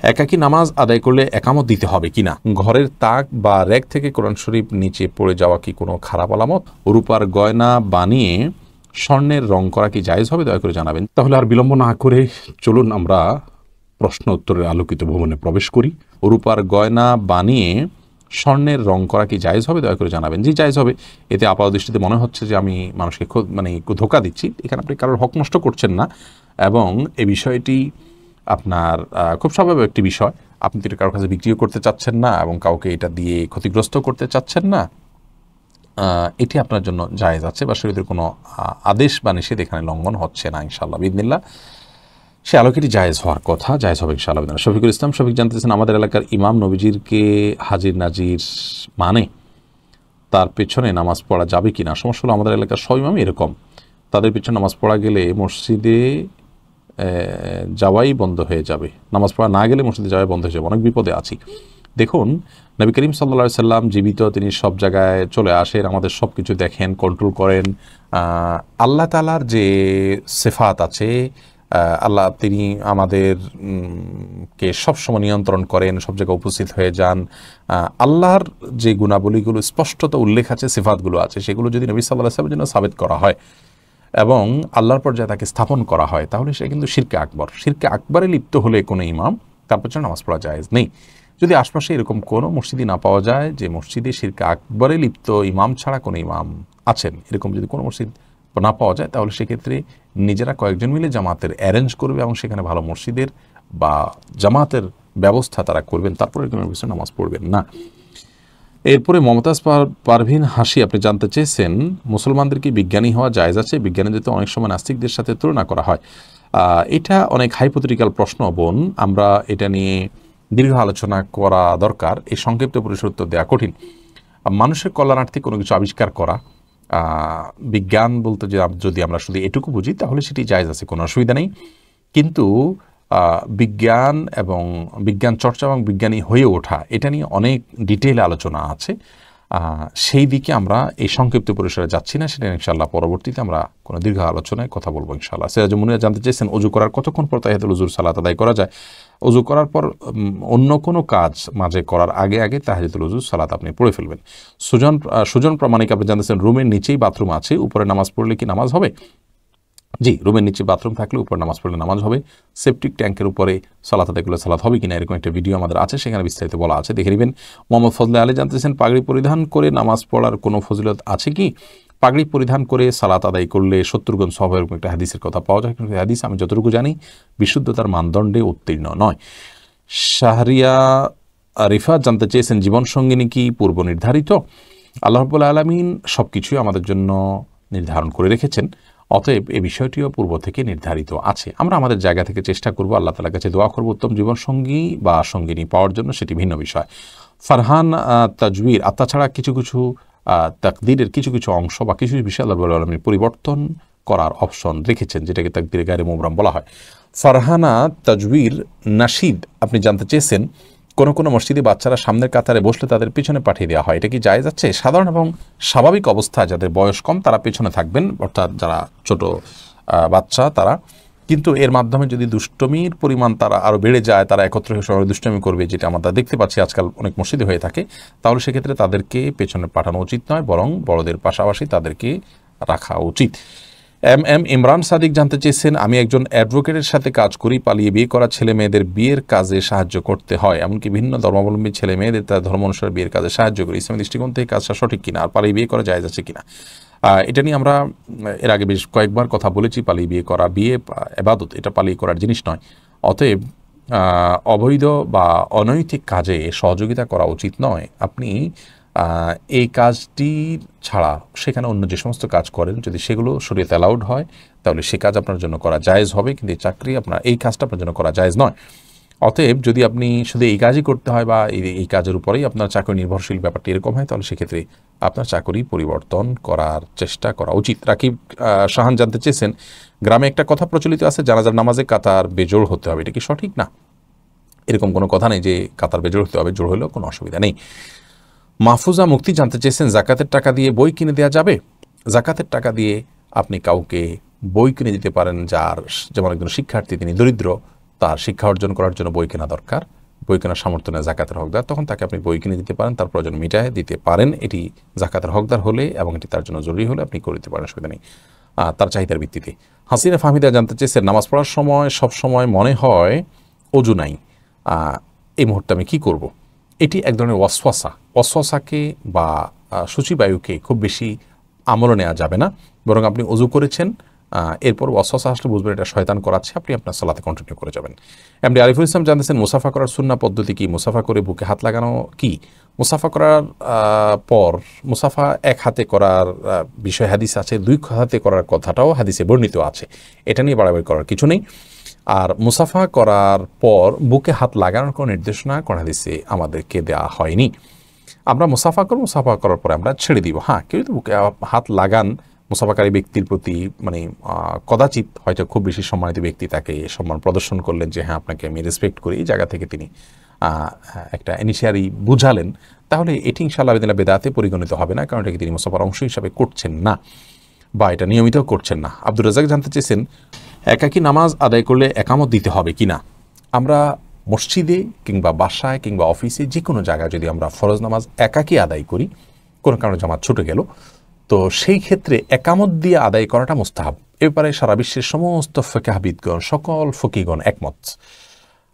একাকী নামাজ আদায় করলে একামত দিতে হবে কিনা, ঘরের তাক বা র্যাক থেকে কোরআন শরীফ নিচে পড়ে যাওয়া কি কোনো খারাপ আলামত, রূপার গয়না বানিয়ে স্বর্ণের রং করা কি জায়েজ হবে, দয়া করে জানাবেন। তাহলে আর বিলম্ব না করে চলুন আমরা প্রশ্ন উত্তরের আলোকিত ভবনে প্রবেশ করি। রূপার গয়না বানিয়ে স্বর্ণের রং করা কি জায়েজ হবে, দয়া করে জানাবেন। জি, জায়েজ হবে। এতে আপাতদৃষ্টিতে মনে হচ্ছে যে আমি মানুষকে ধোঁকা দিচ্ছি। এখানে আপনি কারোর হক নষ্ট করছেন না, এবং এই বিষয়টি আপনার খুব স্বাভাবিক একটি বিষয়। আপনি তো এটা কারোর কাছে বিক্রিও করতে চাচ্ছেন না এবং কাউকে এটা দিয়ে ক্ষতিগ্রস্ত করতে চাচ্ছেন না। এটি আপনার জন্য জায়েজ আছে, বা শরীয়তের কোনো আদেশ বা নিষেধ এখানে লঙ্ঘন হচ্ছে না ইনশাআল্লাহ বিইذনিল্লাহ। সে আলোকেটি জায়েজ হওয়ার কথা, জায়েজ হবে ইনশাআল্লাহ। শফিকুল ইসলাম শফিক জানতেছেন, আমাদের এলাকার ইমাম নবীজিরকে হাজির নাজির মানে তার পেছনে নামাজ পড়া যাবে কি না? সমস্যা হলো আমাদের এলাকার সব ইমামই এরকম, তাদের পেছনে নামাজ পড়া গেলে মসজিদে যাওয়াই বন্ধ হয়ে যাবে, নামাজ পড়া না গেলে মসজিদে যাওয়াই বন্ধ হয়ে যাবে, অনেক বিপদে আছি। দেখুন, নবী করিম সাল্লাল্লাহু আলাইহি সাল্লাম জীবিত, তিনি সব জায়গায় চলে আসেন, আমাদের সব কিছু দেখেন, কন্ট্রোল করেন। আল্লাহ তাআলার যে সিফাত আছে, আল্লাহ তিনি আমাদের কে সবসময় নিয়ন্ত্রণ করেন, সব জায়গায় উপস্থিত হয়ে যান। আল্লাহর যে গুণাবলীগুলো স্পষ্টত উল্লেখ আছে, সিফাতগুলো আছে, সেগুলো যদি নবী সাল্লাল্লাহু আলাইহি ওয়াসাল্লামের জন্য সাবিত করা হয় এবং আল্লাহর পর্যায়ে তাকে স্থাপন করা হয়, তাহলে সে কিন্তু শিরকে আকবর। শিরকে আকবরে লিপ্ত হলে কোনো ইমাম তার পেছনে নামাজ পড়া জায়েজ নেই। যদি আশপাশে এরকম কোনো মসজিদই না পাওয়া যায় যে মসজিদে শিরকে আকবরে লিপ্ত ইমাম ছাড়া কোনো ইমাম আছেন, এরকম যদি কোনো মসজিদ না পাওয়া যায়, তাহলে সেক্ষেত্রে নিজেরা কয়েকজন মিলে জামাতের অ্যারেঞ্জ করবে এবং সেখানে ভালো মসজিদের বা জামাতের ব্যবস্থা তারা করবেন, তারপরে কোনো বিষয়ে নামাজ পড়বেন না। এরপরে মমতাজ পারভিন হাসি, আপনি জানতে চেয়েছেন মুসলমানদের কি বিজ্ঞানী হওয়া জায়েজ আছে? বিজ্ঞানীদের তো অনেক সময় নাস্তিকদের সাথে তুলনা করা হয়। এটা অনেক হাইপোথেটিক্যাল প্রশ্ন বোন, আমরা এটা নিয়ে দীর্ঘ আলোচনা করা দরকার। এই সংক্ষিপ্ত পরিসর উত্তর দেওয়া কঠিন। মানুষের কল্যাণার্থে কোনো কিছু আবিষ্কার করা, বিজ্ঞান বলতে যদি আমরা শুধু এটুকু বুঝি, তাহলে সেটি জায়েজ আছে, কোনো অসুবিধা নেই। কিন্তু বিজ্ঞান এবং বিজ্ঞান চর্চা এবং বিজ্ঞানী হয়ে ওঠা, এটা নিয়ে অনেক ডিটেইল আলোচনা আছে। সেই দিকে আমরা এই সংক্ষিপ্ত পরিসরে যাচ্ছি না, সেটা ইনশাআল্লাহ পরবর্তীতে আমরা কোনো দীর্ঘ আলোচনায় কথা বলবো ইনশাআল্লাহ। সিরাজ মুনিরা জানতে চেয়েছেন, অজু করার কতক্ষণ পর তাহিয়াতুল উজুর সালাত আদায় করা যায়? অজু করার পর অন্য কোনো কাজ মাঝে করার আগে আগে তাহিয়াতুল উজুর সালাত আপনি পড়ে ফেলবেন। সুজন প্রামাণিক, আপনি জানতেছেন রুমের নিচেই বাথরুম আছে, উপরে নামাজ পড়লে কি নামাজ হবে? জি, রুমের নিচে বাথরুম থাকলে উপরে নামাজ পড়লে নামাজ হবে। সেপটিক ট্যাঙ্কের উপরে সালাত আদায় করলে সালাত হবে কিনা, এরকম একটা ভিডিও আমাদের আছে, সেখানে বিস্তারিত বলা আছে, দেখে নেবেন। মোহাম্মদ ফজলে আলী জানতেছেন, পাগড়ি পরিধান করে নামাজ পড়ার কোনো ফজিলত আছে কি? পাগড়ি পরিধান করে সালাত আদায় করলে 70 গুণ সওয়াব, এরকম একটা হাদিসের কথা পাওয়া যায়, কিন্তু হাদিস আমি যতটুকু জানি বিশুদ্ধতার মানদণ্ডে উত্তীর্ণ নয়। শাহরিয়া রিফাত জানতে চেয়েছেন, জীবন সঙ্গিনী কি পূর্ব নির্ধারিত? আল্লাহ রাব্বুল আলামিন সব কিছুই আমাদের জন্য নির্ধারণ করে রেখেছেন, অতএব এই বিষয়টিও পূর্ব থেকে নির্ধারিত আছে। আমরা আমাদের জায়গা থেকে চেষ্টা করব, আল্লাহ তাআলার কাছে দোয়া করব উত্তম জীবনসঙ্গী বা সঙ্গিনী পাওয়ার জন্য, সেটি ভিন্ন বিষয়। ফারহান তাজউইর, তাছাড়া কিছু কিছু তাকদীরের কিছু কিছু অংশ বা কিছু বিষয় আল্লাহ রাব্বুল আলামিন পরিবর্তন করার অপশন রেখেছেন, যেটাকে তাকদীরে গায়রে মুবরাম বলা হয়। ফারহানা তাজউইর নাশিদ, আপনি জানতে চেয়েছেন, কোনো কোনো মসজিদে বাচ্চারা সামনের কাতারে বসলে তাদের পিছনে পাঠিয়ে দেওয়া হয়, এটা কি জায়েজ আছে? সাধারণ এবং স্বাভাবিক অবস্থায় যাদের বয়স কম তারা পেছনে থাকবেন, অর্থাৎ যারা ছোট বাচ্চা তারা। কিন্তু এর মাধ্যমে যদি দুষ্টমির পরিমাণ তারা আরও বেড়ে যায়, তারা একত্র হয়ে সবাই দুষ্টমি করবে, যেটা আমরা দেখতে পাচ্ছি আজকাল অনেক মসজিদে হয়ে থাকে, তাহলে সেক্ষেত্রে তাদেরকে পেছনে পাঠানো উচিত নয়, বরং বড়দের পাশাপাশি তাদেরকে রাখা উচিত। ইমরান সাদিক জানতে চেয়েছেন, আমি একজন অ্যাডভোকেটের সাথে কাজ করি, পালিয়ে বিয়ে করা ছেলে মেয়েদের বিয়ের কাজে সাহায্য করতে হয়, এমনকি ভিন্ন ধর্মাবলম্বী ছেলে মেয়েদের তার ধর্ম অনুসারে বিয়ের কাজে সাহায্য করি, ইসলামী দৃষ্টিকোণ থেকে কাজটা সঠিক কিনা, আর পালিয়ে বিয়ে করা জায়েজ আছে কিনা? এটা নিয়ে আমরা এর আগে বেশ কয়েকবার কথা বলেছি। পালিয়ে বিয়ে করা, বিয়ে ইবাদত, এটা পালিয়ে করার জিনিস নয়। অতএব অবৈধ বা অনৈতিক কাজে সহযোগিতা করা উচিত নয়। আপনি এই কাজটি ছাড়া সেখানে অন্য যে সমস্ত কাজ করেন, যদি সেগুলো শরীয়তে অ্যালাউড হয়, তাহলে সে কাজ আপনার জন্য করা জায়েজ হবে, কিন্তু এই চাকরি আপনার এই কাজটা আপনার জন্য করা জায়েজ নয়। অতএব যদি আপনি শুধু এই কাজই করতে হয় বা এই কাজের উপরেই আপনার চাকরি নির্ভরশীল ব্যাপারটি এরকম হয়, তাহলে সেক্ষেত্রে আপনার চাকরি পরিবর্তন করার চেষ্টা করা উচিত। রাকিব শাহান জানতে চেয়েছেন, গ্রামে একটা কথা প্রচলিত আছে, জানাজার নামাজে কাতার বেজোড় হতে হবে, এটা কি সঠিক? না, এরকম কোনো কথা নেই যে কাতার বেজোড় হতে হবে, জোড় হলেও কোনো অসুবিধা নেই। মাহফুজা মুক্তি জানতে চেয়েছেন, জাকাতের টাকা দিয়ে বই কিনে দেওয়া যাবে? জাকাতের টাকা দিয়ে আপনি কাউকে বই কিনে দিতে পারেন, যেমন একজন শিক্ষার্থী তিনি দরিদ্র, তার শিক্ষা অর্জন করার জন্য বই কেনা দরকার, বই কেনার সামর্থ্য নেই জাকাতের হকদার, তখন তাকে আপনি বই কিনে দিতে পারেন, তার প্রয়োজন মিটায় দিতে পারেন। এটি জাকাতের হকদার হলে এবং এটি তার জন্য জরুরি হলে আপনি করে দিতে পারেন, অসুবিধা নেই, তার চাহিদার ভিত্তিতে। হাসিনা ফাহমিদা জানতে চেয়েছেন, নামাজ পড়ার সময় সব সময় মনে হয় অজু নাই, এই মুহূর্তে আমি কী করব? এটি এক ধরনের ওয়াসওয়াসাকে বা সূচিবায়ুকে খুব বেশি আমলে নেওয়া যাবে না, বরং আপনি অজু করেছেন, এরপর ওয়াসওয়াসা আসলে বুঝবেন এটা শয়তান করাচ্ছে, আপনি আপনার সালাতে কন্টিনিউ করে যাবেন। এমডি আরিফুল ইসলাম জানতেছেন, মুসাফা করার সুন্নাহ পদ্ধতি কি? মুসাফা করে বুকে হাত লাগানো কি? মুসাফা করার পর মুসাফা এক হাতে করার বিষয় হাদিস আছে, দুই হাতে করার কথাটাও হাদিসে বর্ণিত আছে, এটা নিয়ে বাড়াবাড়ি করার কিছু নেই। আর মুসাফা করার পর বুকে হাত লাগানোর কোনো নির্দেশনা কোন হাদিসে আমাদেরকে দেওয়া হয়নি। আমরা মুসাফা করব, মুসাফা করার পরে আমরা ছেড়ে দিব। হ্যাঁ, কেউ তো বুকে হাত লাগান, মুসাফাকারী ব্যক্তির প্রতি মানে কদাচিৎ হয়তো খুব বেশি সম্মানিত ব্যক্তি, তাকে সম্মান প্রদর্শন করলেন যে হ্যাঁ আপনাকে আমি রেসপেক্ট করি, এই জায়গা থেকে তিনি একটা ইনিশিয়ারি বুঝালেন, তাহলে এটি ইনশাআল্লাহ বেদাতে পরিগণিত হবে না, কারণ এটাকে তিনি মুসাফার অংশ হিসাবে করছেন না বা এটা নিয়মিত করছেন না। আব্দুর রাজাক জানতে চেয়েছেন, একাকী নামাজ আদায় করলে একামত দিতে হবে কি না? আমরা মসজিদে কিংবা বাসায় কিংবা অফিসে যে কোনো জায়গায় যদি আমরা ফরজ নামাজ একাকী আদায় করি, কোনো কারণে জামাত ছুটে গেল, তো সেই ক্ষেত্রে একামত দিয়ে আদায় করাটা মুস্তাহাব। এ ব্যাপারে সারা বিশ্বের সমস্ত ফিকহাবিদগণ, সকল ফকিগণ একমত,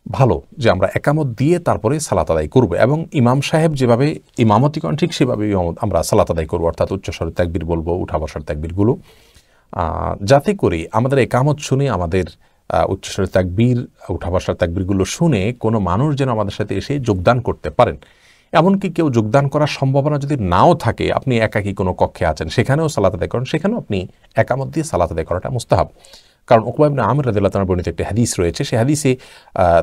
ভালো যে আমরা একামত দিয়ে তারপরে সালাত আদায় করব, এবং ইমাম সাহেব যেভাবে ইমামতি করেন ঠিক সেভাবে আমরা সালাত আদায় করবো, অর্থাৎ উচ্চস্বরে তাকবীর বলবো, উঠা বসার তাকবীরগুলো, যাতে করে আমাদের একামত শুনে, আমাদের উচ্চস্বরে তাকবীর, উঠা বসার তাকবীরগুলো শুনে কোনো মানুষ যেন আমাদের সাথে এসে যোগদান করতে পারেন। এমনকি কেউ যোগদান করার সম্ভাবনা যদি নাও থাকে, আপনি একাকী কোনো কক্ষে আছেন, সেখানেও সালাত আদায় করেন, সেখানেও আপনি একামত দিয়ে সালাত আদায় করাটা মুস্তাহাব। কারণ উকবা ইবনে আমির রাদিয়াল্লাহু তাআলা বর্ণিত একটি হাদিস রয়েছে, সেই হাদিসে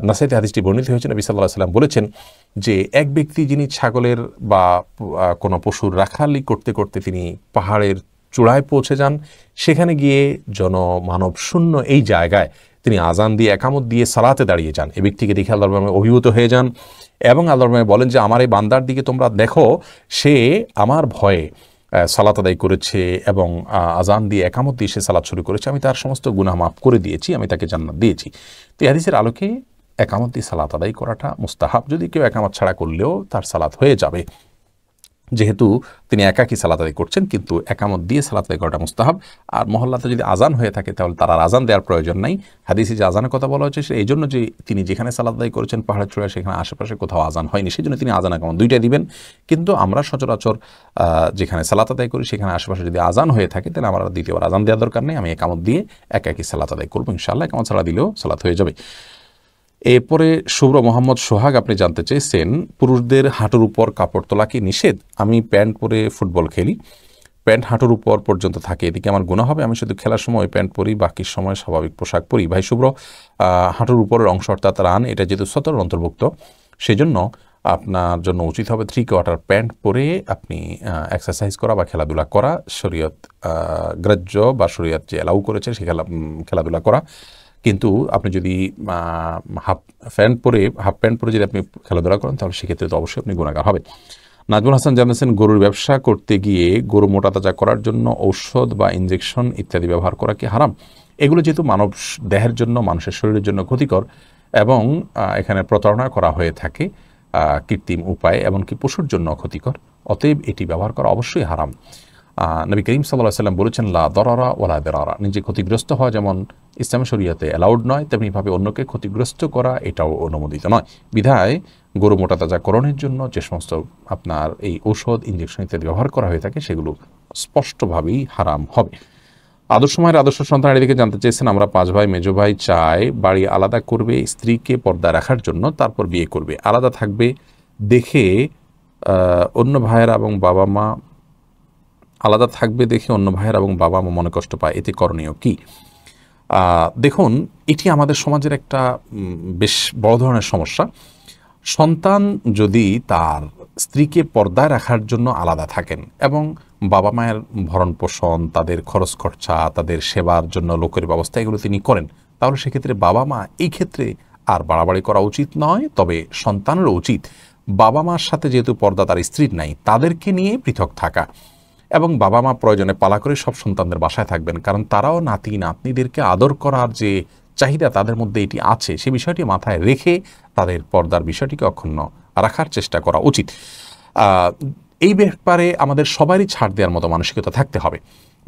নাসাইতে হাদিসটি বর্ণিত হয়েছে, নবী সাল্লাল্লাহু আলাইহি ওয়াসাল্লাম বলেছেন যে এক ব্যক্তি যিনি ছাগলের বা কোনো পশুর রাখালি করতে করতে তিনি পাহাড়ের চূড়ায় পৌঁছে যান, সেখানে গিয়ে জনমানব শূন্য এই জায়গায় তিনি আজান দিয়ে একামত দিয়ে সালাতে দাঁড়িয়ে যান, এই ব্যক্তিকে দেখে আল্লাহর নামে অভিভূত হয়ে যান এবং আল্লাহর নামে বলেন যে আমার এই বান্দার দিকে তোমরা দেখো, সে আমার ভয়ে সালাত আদায় করেছে এবং আজান দিয়ে একামত দিয়ে সে সালাত শুরু করেছে, আমি তার সমস্ত গুনাহ মাফ করে দিয়েছি, আমি তাকে জান্নাত দিয়েছি। তো এই হাদিসের আলোকে একামত দিয়ে সালাত আদায় করাটা মুস্তাহাব। যদি কেউ একামত ছাড়া করলেও তার সালাত হয়ে যাবে, যেহেতু তিনি একাকী সালাত আদায় করছেন, কিন্তু একামত দিয়ে সালাত আদায় করাটা মুস্তাহাব। আর মহল্লাতে যদি আজান হয়ে থাকে তাহলে তার আর আজান দেওয়ার প্রয়োজন নাই। হাদিসে যে আজানের কথা বলা হচ্ছে, এই জন্য যে তিনি যেখানে সালাত আদায় করেছেন পাহাড়ের চূড়ায়, সেখানে আশেপাশে কোথাও আজান হয়নি, সেই জন্য তিনি আজান একামত দুইটাই দিবেন। কিন্তু আমরা সচরাচর যেখানে সালাত আদায় করি সেখানে আশেপাশে যদি আজান হয়ে থাকে, তাহলে আমার দ্বিতীয়বার আজান দেওয়ার দরকার নেই, আমি একামত দিয়ে একাকী সালাত আদায় করবো, ইনশাআল্লাহ একামত ছাড়া দিলেও সালাত হয়ে যাবে। এরপরে শুভ্র মোহাম্মদ সোহাগ আপনি জানতে চেয়েছেন, পুরুষদের হাঁটুর উপর কাপড় তোলা কি নিষেধ? আমি প্যান্ট পরে ফুটবল খেলি, প্যান্ট হাঁটুর উপর পর্যন্ত থাকে, এদিকে আমার গুনাহ হবে? আমি শুধু খেলার সময় প্যান্ট পরি, বাকি সময় স্বাভাবিক পোশাক পরি। ভাই শুভ্র, হাঁটুর উপরের অংশ অর্থাৎ রান, এটা যেহেতু সতর অন্তর্ভুক্ত, সেজন্য আপনার জন্য উচিত হবে 3/4 প্যান্ট পরে আপনি এক্সারসাইজ করা বা খেলাধুলা করা, শরীয়ত গ্রাহ্য বা শরীয়ত যে অ্যালাউ করেছে সে খেলাধুলা করা। কিন্তু আপনি যদি হাফ প্যান্ট পরে যদি আপনি খেলাধুলা করেন, তাহলে সেক্ষেত্রে তো অবশ্যই আপনি গুনাহগার হবেন। নাজমুল হাসান জানিয়েছেন, গরুর ব্যবসা করতে গিয়ে গরু মোটা তাজা করার জন্য ঔষধ বা ইনজেকশন ইত্যাদি ব্যবহার করা কি হারাম? এগুলো যেহেতু মানব দেহের জন্য, মানুষের শরীরের জন্য ক্ষতিকর এবং এখানে প্রতারণা করা হয়ে থাকে কৃত্রিম উপায়ে, এমনকি পশুর জন্য ক্ষতিকর, অতএব এটি ব্যবহার করা অবশ্যই হারাম। নবী করিম সাল্লাল্লাহু আলাইহি ওয়াসাল্লাম বলেছেন, লা দরারা ওয়ালা দিরারা, নিজে ক্ষতিগ্রস্ত হওয়া যেমন ইসলাম শরীয়তে অ্যালাউড নয়, তেমনিভাবে অন্যকে ক্ষতিগ্রস্ত করা এটাও অনুমোদিত নয়। বিধায় গরু মোটা তাজাকরণের জন্য যে সমস্ত আপনার এই ঔষধ, ইঞ্জেকশন ইত্যাদি ব্যবহার করা হয়ে থাকে, সেগুলো স্পষ্টভাবেই হারাম হবে। আদর্শ মায়ের আদর্শ সন্তানের দিকে জানতে চেয়েছেন, আমরা 5 ভাই, মেজো ভাই চাই বাড়ি আলাদা করবে স্ত্রীকে পর্দা রাখার জন্য, তারপর বিয়ে করবে, আলাদা থাকবে দেখে অন্য ভাইয়েরা এবং বাবা মা আলাদা থাকবে দেখে অন্য ভাইয়েরা এবং বাবা মা মনে কষ্ট পায়, এতে করণীয় কি? দেখুন, এটি আমাদের সমাজের একটা বেশ বড় ধরনের সমস্যা। সন্তান যদি তার স্ত্রীকে পর্দায় রাখার জন্য আলাদা থাকেন এবং বাবা মায়ের ভরণ পোষণ, তাদের খরচ খরচা, তাদের সেবার জন্য লোকের ব্যবস্থা এগুলো তিনি করেন, তাহলে সেক্ষেত্রে বাবা মা এই ক্ষেত্রে আর বাড়াবাড়ি করা উচিত নয়। তবে সন্তানেরও উচিত বাবা মার সাথে যেহেতু পর্দা তার স্ত্রীর নাই, তাদেরকে নিয়ে পৃথক থাকা এবং বাবা মা প্রয়োজনে পালা করে সব সন্তানদের বাসায় থাকবেন, কারণ তারাও নাতি নাতনিদেরকে আদর করার যে চাহিদা তাদের মধ্যে এটি আছে, সে বিষয়টি মাথায় রেখে তাদের পর্দার বিষয়টিকে অক্ষুণ্ণ রাখার চেষ্টা করা উচিত। এই ব্যাপারে আমাদের সবারই ছাড় দেওয়ার মতো মানসিকতা থাকতে হবে।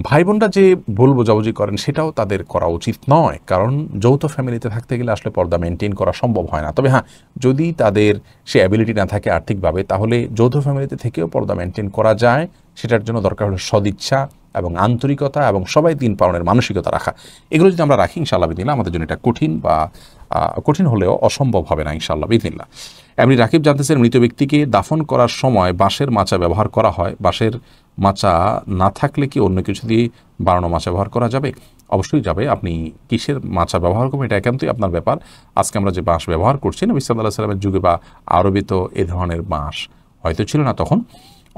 ভাই বোনরা যে ভুল বোঝাবুঝি করেন সেটাও তাদের করা উচিত নয়, কারণ যৌথ ফ্যামিলিতে থাকতে গেলে আসলে পর্দা মেনটেন করা সম্ভব হয় না। তবে হ্যাঁ, যদি তাদের সে অ্যাবিলিটি না থাকে আর্থিকভাবে, তাহলে যৌথ ফ্যামিলিতে থেকেও পর্দা মেনটেন করা যায়। সেটার জন্য দরকার হলো সদিচ্ছা এবং আন্তরিকতা এবং সবাই দিন পালনের মানসিকতা রাখা। এগুলো যদি আমরা রাখি ইনশাআল্লাহ বিদিনিল্লাহ আমাদের জন্য এটা কঠিন হলেও অসম্ভব হবে না ইনশাআল্লাহ বিদিনিল্লাহ। এমনি রাকিব জানতেছেন, মৃত ব্যক্তিকে দাফন করার সময় বাঁশের মাচা ব্যবহার করা হয়, বাঁশের মাচা না থাকলে কি অন্য কিছু দিয়ে বানানো মাচা ব্যবহার করা যাবে? অবশ্যই যাবে। আপনি কিসের মাচা ব্যবহার করবেন এটা একান্তই আপনার ব্যাপার। আজকে আমরা যে বাঁশ ব্যবহার করছি, নবী সাল্লাল্লাহু আলাইহি সাল্লামের যুগে বা আরবে তো এ ধরনের বাঁশ হয়তো ছিল না তখন।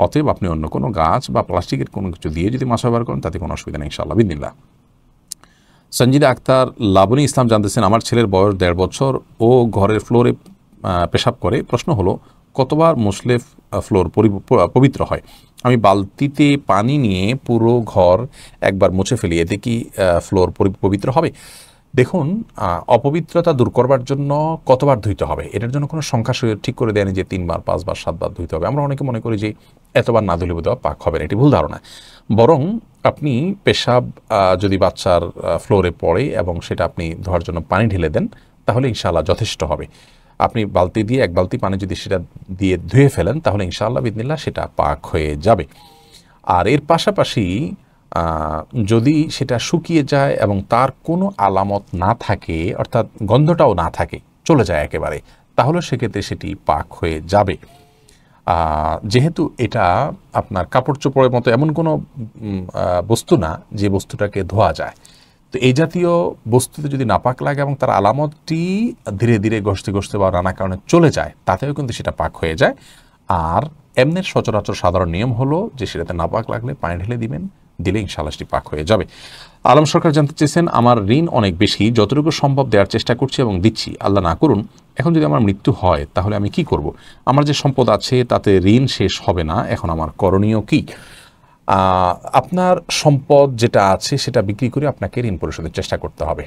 অতএব আপনি অন্য কোনো গাছ বা প্লাস্টিকের কোনো কিছু দিয়ে যদি মাছ ব্যবহার করেন তাতে কোনো অসুবিধা নেই ইনশাআল্লাহ বিদিনিল্লাহ। সঞ্জিদা আক্তার লাবনী ইসলাম জানতেছেন, আমার ছেলের বয়স 1.5 বছর, ও ঘরের ফ্লোরে পেশাব করে। প্রশ্ন হলো কতবার মুছলে ফ্লোর পবিত্র হয়? আমি বালতিতে পানি নিয়ে পুরো ঘর একবার মুছে ফেলি, এতে কি ফ্লোর পবিত্র হবে? দেখুন, অপবিত্রতা দূর করবার জন্য কতবার ধুইতে হবে এটার জন্য কোনো সংখ্যা ঠিক করে দেয়নি যে 3 বার 5 বার 7 বার ধুইতে হবে। আমরা অনেকে মনে করি যে এতবার না ধুলে বোধহয় পাক হবে না, এটি ভুল ধারণা। বরং আপনি পেশাব যদি বাচ্চার ফ্লোরে পড়ে এবং সেটা আপনি ধোয়ার জন্য পানি ঢেলে দেন তাহলে ইনশাআল্লাহ যথেষ্ট হবে। আপনি বালতি দিয়ে 1 বালতি পানি যদি সেটা দিয়ে ধুয়ে ফেলেন তাহলে ইনশাআল্লাহ বিদিনিল্লাহ সেটা পাক হয়ে যাবে। আর এর পাশাপাশি যদি সেটা শুকিয়ে যায় এবং তার কোনো আলামত না থাকে, অর্থাৎ গন্ধটাও না থাকে, চলে যায় একেবারে, তাহলে সেক্ষেত্রে সেটি পাক হয়ে যাবে। যেহেতু এটা আপনার কাপড় চোপড়ের মতো এমন কোনো বস্তু না যে বস্তুটাকে ধোয়া যায়, তো এই জাতীয় বস্তুতে যদি নাপাক লাগে এবং তার আলামতটি ধীরে ধীরে ঘষতে ঘষতে বা নানা কারণে চলে যায়, তাতেও কিন্তু সেটা পাক হয়ে যায়। আর এমনের সচরাচর সাধারণ নিয়ম হলো যে সেটাতে নাপাক লাগলে পানি ঢেলে দিলে ইনশাআল্লাহ সেটি পাক হয়ে যাবে। আলম সরকার জানতে চেয়েছেন, আমার ঋণ অনেক বেশি, যতটুকু সম্ভব দেওয়ার চেষ্টা করছি এবং দিচ্ছি, আল্লাহ না করুন এখন যদি আমার মৃত্যু হয় তাহলে আমি কি করব? আমার যে সম্পদ আছে তাতে ঋণ শেষ হবে না, এখন আমার করণীয় কি? আপনার সম্পদ যেটা আছে সেটা বিক্রি করে আপনাকে ঋণ পরিশোধের চেষ্টা করতে হবে।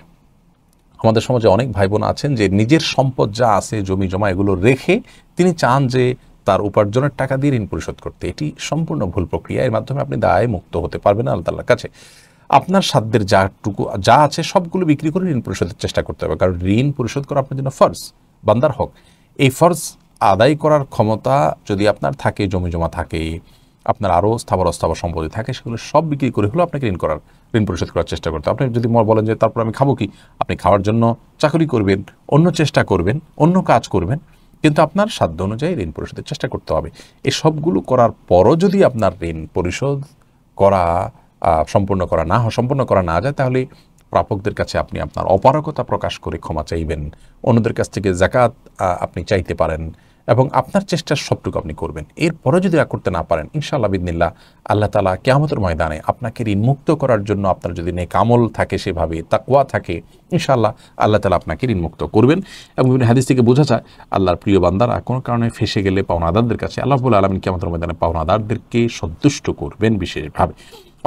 আমাদের সমাজে অনেক ভাই বোন আছেন যে নিজের সম্পদ যা আছে, জমি জমা, এগুলো রেখে তিনি চান যে তার উপার্জনের টাকা দিয়ে ঋণ পরিশোধ করতে। এটি সম্পূর্ণ ভুল প্রক্রিয়া। এর মাধ্যমে আপনি দায় মুক্ত হতে পারবেন না আল্লাহ তাআলার কাছে। আপনার সাধ্যের যা আছে সবগুলো বিক্রি করে ঋণ পরিশোধের চেষ্টা করতে হবে, কারণ ঋণ পরিশোধ করা আপনার জন্য ফরজ, বান্দার হক। এই ফরজ আদায় করার ক্ষমতা যদি আপনার থাকে, জমি জমা থাকে, আপনার আরও স্থাবর অস্থাবর সম্পত্তি থাকে, সেগুলো সব বিক্রি করে হলেও আপনাকে ঋণ পরিশোধ করার চেষ্টা করতে। আপনি যদি বলেন যে তারপর আমি খাবো কি, আপনি খাওয়ার জন্য চাকরি করবেন, অন্য চেষ্টা করবেন, অন্য কাজ করবেন, কিন্তু আপনার সাধ্য অনুযায়ী ঋণ পরিশোধের চেষ্টা করতে হবে। এই সবগুলো করার পরও যদি আপনার ঋণ পরিশোধ করা সম্পূর্ণ করা না যায়, তাহলে প্রাপকদের কাছে আপনি আপনার অপারগতা প্রকাশ করে ক্ষমা চাইবেন, অন্যদের কাছ থেকে যাকাত আপনি চাইতে পারেন এবং আপনার চেষ্টার সবটুকু আপনি করবেন। এরপরে যদি করতে না পারেন, ইনশাআল্লাহ বিদিনিল্লাহ আল্লাহ তাআলা কিয়ামতের ময়দানে আপনাকে ঋণ মুক্ত করার জন্য, আপনার যদি নেক আমল থাকে, সেভাবে তাকওয়া থাকে, ইনশাআল্লাহ আল্লাহ তাআলা আপনাকে ঋণ মুক্ত করবেন। এবং বিভিন্ন হাদিস থেকে বোঝা যায় আল্লাহর প্রিয় বান্দারা কোনো কারণে ফেসে গেলে পাওনাদারদের কাছে আল্লাহ রাব্বুল আলামিন কিয়ামতের ময়দানে পাওনাদারদেরকে সন্তুষ্ট করবেন বিশেষভাবে।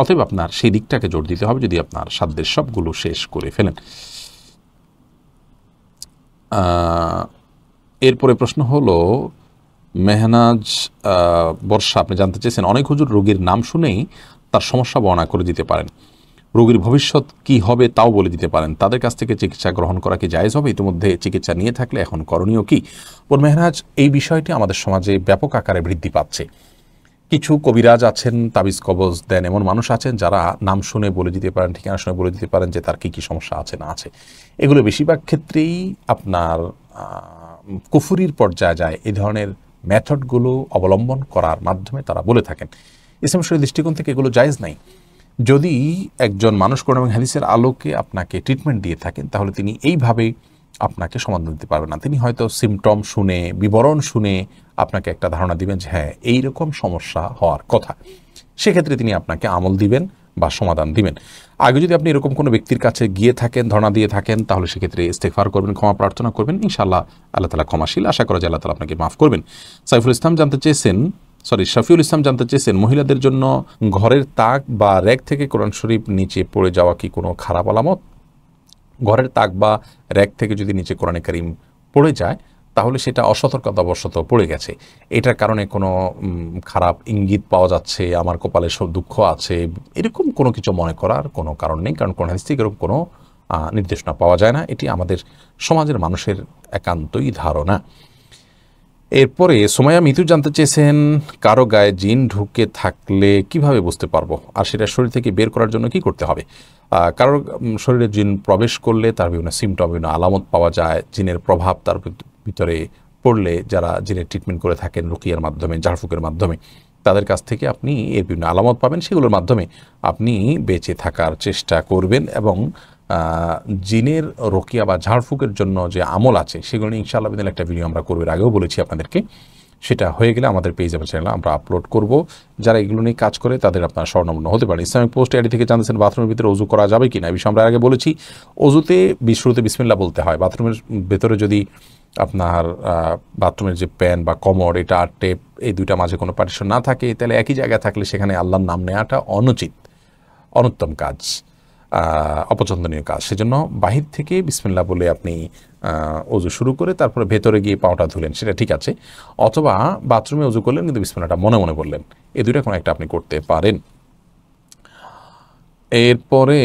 অতএব আপনার সেই দিকটাকে জোর দিতে হবে যদি আপনার সাধ্যের সবগুলো শেষ করে ফেলেন। এরপরে প্রশ্ন হলো মেহনাজ বর্ষা, আপনি জানতে চেয়েছেন, অনেক হুজুর রোগীর নাম শুনেই তার সমস্যা বর্ণনা করে দিতে পারেন, রোগীর ভবিষ্যৎ কি হবে তাও বলে দিতে পারেন, তাদের কাছ থেকে চিকিৎসা গ্রহণ করা কি জায়েজ হবে? ইতিমধ্যে চিকিৎসা নিয়ে থাকলে এখন করণীয় কি? মেহনাজ, এই বিষয়টি আমাদের সমাজে ব্যাপক আকারে বৃদ্ধি পাচ্ছে। কিছু কবিরাজ আছেন, তাবিজ কবজ দেন, এমন মানুষ আছেন যারা নাম শুনে বলে দিতে পারেন, ঠিকানা শুনে বলে দিতে পারেন যে তার কী কী সমস্যা আছে না আছে। এগুলো বেশিরভাগ ক্ষেত্রেই আপনার কুফুরির পর্যায়ে যায়। এই ধরনের মেথডগুলো অবলম্বন করার মাধ্যমে তারা বলে থাকেন। ইসলাম শরীয়তের দৃষ্টিকোণ থেকে এগুলো জায়েজ নাই। যদি একজন মানুষ কোরআন এবং হাদিসের আলোকে আপনাকে ট্রিটমেন্ট দিয়ে থাকেন, তাহলে তিনি এইভাবে আপনাকে সমাধান দিতে পারবেন না। তিনি হয়তো সিমটম শুনে, বিবরণ শুনে আপনাকে একটা ধারণা দিবেন যে হ্যাঁ এইরকম সমস্যা হওয়ার কথা। সেক্ষেত্রে তিনি আপনাকে আমল দিবেন বা সমাধান দিবেন। আগে যদি আপনি এরকম কোনো ব্যক্তির কাছে গিয়ে থাকেন, ধারণা দিয়ে থাকেন, তাহলে সেক্ষেত্রে ইস্তেগফার করবেন, ক্ষমা প্রার্থনা করবেন, ইনশাআল্লাহ আল্লাহ তাআলা ক্ষমাশীল, আশা করা যায় আল্লাহ তাআলা আপনাকে মাফ করবেন। শফিউল ইসলাম জানতে চেয়েছেন, মহিলাদের জন্য ঘরের তাক বা র্যাক থেকে কোরআন শরীফ নিচে পড়ে যাওয়া কি কোনো খারাপ আলামত? ঘরের তাক বা র্যাক থেকে যদি নিচে কোরআনে কারিম পড়ে যায় তাহলে সেটা অসতর্কতাবশত পড়ে গেছে, এটার কারণে কোনো খারাপ ইঙ্গিত পাওয়া যাচ্ছে, আমার কপালে সব দুঃখ আছে, এরকম কোনো কিছু মনে করার কোনো কারণ নেই। কারণ কোন হাদিস থেকে এরকম কোনো নির্দেশনা পাওয়া যায় না। এটি আমাদের সমাজের মানুষের একান্তই ধারণা। এরপরে সোমাইয়া মিতু জানতে চেয়েছেন, কারো গায়ে জিন ঢুকে থাকলে কিভাবে বুঝতে পারবো, আর সেটা শরীর থেকে বের করার জন্য কি করতে হবে? কারোর শরীরে জিন প্রবেশ করলে তার বিভিন্ন সিমটম, বিভিন্ন আলামত পাওয়া যায়, জিনের প্রভাব তার ভিতরে পড়লে যারা জিনের ট্রিটমেন্ট করে থাকেন রুকিয়ার মাধ্যমে, ঝাড়ফুঁকের মাধ্যমে, তাদের কাছ থেকে আপনি এর বিভিন্ন আলামত পাবেন, সেগুলোর মাধ্যমে আপনি বেঁচে থাকার চেষ্টা করবেন এবং জিনের রোকিয়া বা ঝাড়ফুঁকের জন্য যে আমল আছে সেগুলো নিয়ে ইনশাআল্লাহ বিদিন একটা ভিডিও আমরা করব, আগেও বলেছি আপনাদেরকে। সেটা হয়ে গেলে আমাদের পেজ এবং চ্যানেলে আমরা আপলোড করব। যারা এগুলো নিয়ে কাজ করে তাদের আপনারা স্বর্ণাপন্ন হতে পারেন। ইসলামিক পোস্ট আইডি থেকে জানতেছেন বাথরুমের ভিতরে অজু করা যাবে কিনা, এই বিষয়ে আমরা আগে বলেছি। অজুতে শুরুতে বিসমিল্লাহ বলতে হয়। বাথরুমের ভেতরে যদি আপনার বাথরুমের যে প্যান বা কমর, এটা আর টেপ, এই দুইটা মাঝে কোনো পার্টিশন না থাকে, তাহলে একই জায়গায় থাকলে সেখানে আল্লাহর নাম নেওয়াটা অনুচিত, অনুত্তম কাজ, অপছন্দনীয় কাজ। সেজন্য বাহির থেকে বিসমিল্লাহ বলে আপনি অজু শুরু করে তারপরে ভেতরে গিয়ে পাওটা ধুলেন, সেটা ঠিক আছে। অথবা বাথরুমে অজু করলেন কিন্তু বিসমিল্লাহটা মনে মনে বললেন, এই দুইটা কোনো একটা আপনি করতে পারেন। এরপরে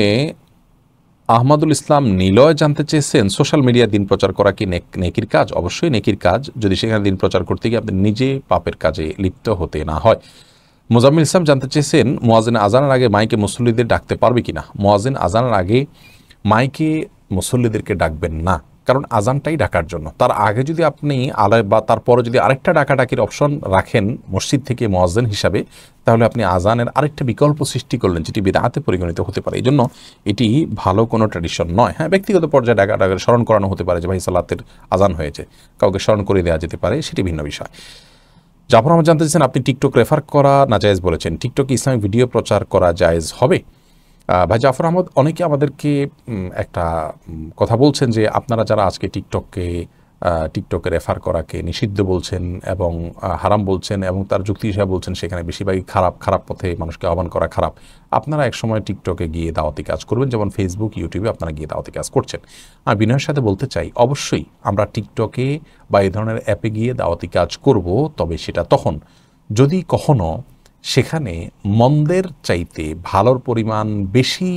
আহমদুল ইসলাম নিলয় জানতে চেয়েছেন, সোশ্যাল মিডিয়া দিন প্রচার করা কি নেকির কাজ? অবশ্যই নেকির কাজ, যদি সেখানে দিন প্রচার করতে গিয়ে আপনি নিজে পাপের কাজে লিপ্ত হতে না হয়। মোজাম্মিল ইসলাম জানতে চেয়েছেন, মুয়াজ্জিন আজানের আগে মাইকে মুসল্লিদের ডাকতে পারবে কিনা? মুয়াজ্জিন আজানের আগে মাইকে মুসল্লিদেরকে ডাকবেন না, কারণ আজানটাই ডাকার জন্য। তার আগে যদি আপনি বা তারপরে যদি আরেকটা ডাকাডাকির অপশন রাখেন মসজিদ থেকে মুয়াজ্জিন হিসাবে, তাহলে আপনি আজানের আরেকটা বিকল্প সৃষ্টি করলেন, যেটি বিদআতে পরিগণিত হতে পারে। এই জন্য এটি ভালো কোনো ট্র্যাডিশন নয়। হ্যাঁ, ব্যক্তিগত পর্যায়ে ডাকাডাকি স্মরণ করানো হতে পারে যে ভাই সালাতের আজান হয়েছে, কাউকে স্মরণ করে দেওয়া যেতে পারে, সেটি ভিন্ন বিষয়। জাফর আহমদ জানতে চাইছেন, আপনি টিকটক রেফার করা নাজায়েজ বলেছেন, টিকটকে ইসলামিক ভিডিও প্রচার করা জায়েজ হবে? ভাই জাফর আহমদ, অনেকে আমাদেরকে একটা কথা বলছেন যে আপনারা যারা আজকে টিকটকে রেফার করাকে নিষিদ্ধ বলছেন এবং হারাম বলছেন এবং তার যুক্তি হিসাবে বলছেন সেখানে বেশিরভাগই খারাপ পথে মানুষকে আহ্বান করা খারাপ, আপনারা একসময় টিকটকে গিয়ে দাওয়াতি কাজ করবেন, যেমন ফেসবুক, ইউটিউবে আপনারা গিয়ে দাওয়াতি কাজ করছেন। আমি বিনয়ের সাথে বলতে চাই, অবশ্যই আমরা টিকটকে বা এই ধরনের অ্যাপে গিয়ে দাওয়াতি কাজ করব, তবে সেটা তখন যদি কখনো সেখানে মন্দের চাইতে ভালোর পরিমাণ বেশি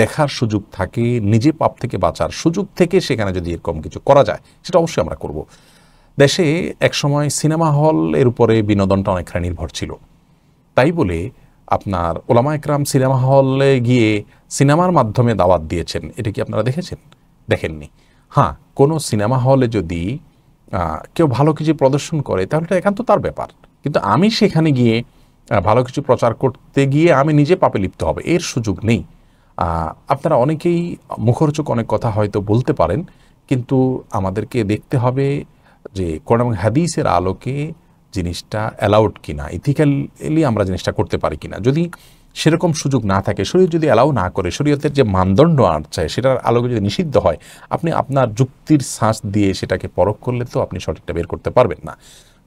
দেখার সুযোগ থাকে, নিজে পাপ থেকে বাঁচার সুযোগ থেকে সেখানে যদি এরকম কিছু করা যায়, সেটা অবশ্যই আমরা করব। দেশে একসময় সিনেমা হলের উপরে বিনোদনটা অনেকখানি নির্ভর ছিল, তাই বলে আপনার ওলামা একরাম সিনেমা হলে গিয়ে সিনেমার মাধ্যমে দাওয়াত দিয়েছেন, এটা কি আপনারা দেখেছেন? দেখেননি। হ্যাঁ, কোনো সিনেমা হলে যদি কেউ ভালো কিছু প্রদর্শন করে তাহলে এটা একান্ত তার ব্যাপার, কিন্তু আমি সেখানে গিয়ে ভালো কিছু প্রচার করতে গিয়ে আমি নিজে পাপে লিপ্ত হবে, এর সুযোগ নেই। আপনারা অনেকেই মুখরোচক অনেক কথা হয়তো বলতে পারেন, কিন্তু আমাদেরকে দেখতে হবে যে কোরআন এবং হাদিসের আলোকে জিনিসটা অ্যালাউড কিনা, ইথিক্যালি আমরা জিনিসটা করতে পারি কিনা। যদি সেরকম সুযোগ না থাকে, শরীয়ত যদি অ্যালাউ না করে, শরীয়তের যে মানদণ্ড চায় সেটার আলোকে যদি নিষিদ্ধ হয়, আপনি আপনার যুক্তির ছাঁচ দিয়ে সেটাকে পরখ করলে তো আপনি সঠিকটা বের করতে পারবেন না।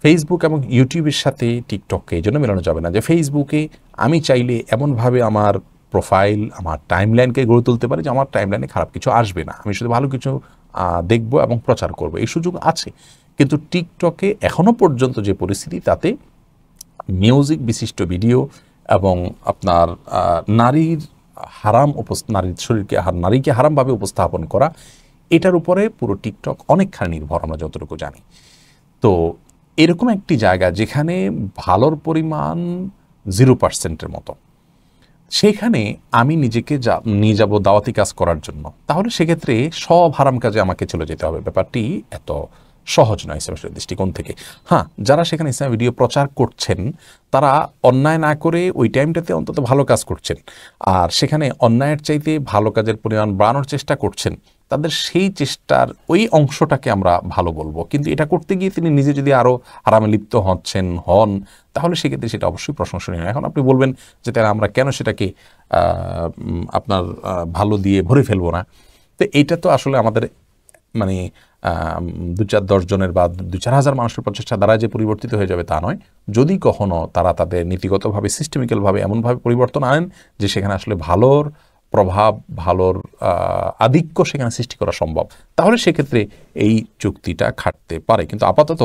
ফেসবুক এবং ইউটিউবের সাথে টিকটককে এই জন্য মেলানো যাবে না যে ফেসবুকে আমি চাইলে এমনভাবে আমার প্রোফাইল, আমার টাইমলাইনকে গড়ে তুলতে পারি যে আমার টাইমলাইনে খারাপ কিছু আসবে না, আমি শুধু ভালো কিছু দেখব এবং প্রচার করব, এই সুযোগ আছে। কিন্তু টিকটকে এখনও পর্যন্ত যে পরিস্থিতি, তাতে মিউজিক বিশিষ্ট ভিডিও এবং আপনার নারীর নারীকে হারামভাবে উপস্থাপন করা, এটার উপরে পুরো টিকটক অনেকখানি নির্ভর, আমরা যতটুকু জানি। তো এরকম একটি জায়গা যেখানে ভালোর পরিমাণ 0%-এর মতো, সেখানে আমি নিজেকে নিয়ে যাব দাওয়াতি কাজ করার জন্য, তাহলে সেক্ষেত্রে সব হারাম কাজে আমাকে চলে যেতে হবে। ব্যাপারটি এত সহজ নয় ইসলামের দৃষ্টিকোণ থেকে। হ্যাঁ, যারা সেখানে ইসলাম ভিডিও প্রচার করছেন তারা অন্যায় না করে ওই টাইমটাতে অন্তত ভালো কাজ করছেন, আর সেখানে অন্যায়ের চাইতে ভালো কাজের পরিমাণ বাড়ানোর চেষ্টা করছেন, তাদের সেই চেষ্টার ওই অংশটাকে আমরা ভালো বলবো। কিন্তু এটা করতে গিয়ে তিনি নিজে যদি আরও হারামে লিপ্ত হন, তাহলে সেক্ষেত্রে সেটা অবশ্যই প্রশংসনীয়। এখন আপনি বলবেন যে তাহলে আমরা কেন সেটাকে আপনার ভালো দিয়ে ভরে ফেলবো না? তো এইটা তো আসলে আমাদের মানে 2-4-10 জনের বা 2-4 হাজার মানুষের প্রচেষ্টা দ্বারা যে পরিবর্তিত হয়ে যাবে তা নয়। যদি কখনো তারা তাদের নীতিগতভাবে, সিস্টেমিক্যালভাবে এমনভাবে পরিবর্তন আনেন যে সেখানে আসলে ভালোর প্রভাব, ভালোর আধিক্য সেখানে সৃষ্টি করা সম্ভব, তাহলে সেক্ষেত্রে এই চুক্তিটা খাটতে পারে। কিন্তু আপাতত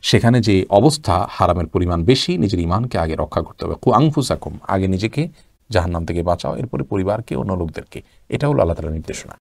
সেখানে যে অবস্থা, হারামের পরিমাণ বেশি, নিজের ইমানকে আগে রক্ষা করতে হবে। কু আনফুসাকুম, আগে নিজেকে জাহান্নাম থেকে বাঁচাও, এরপরে পরিবারকে, অন্য লোকদেরকে। এটা হলো আল্লাহ তাআলার নির্দেশনা।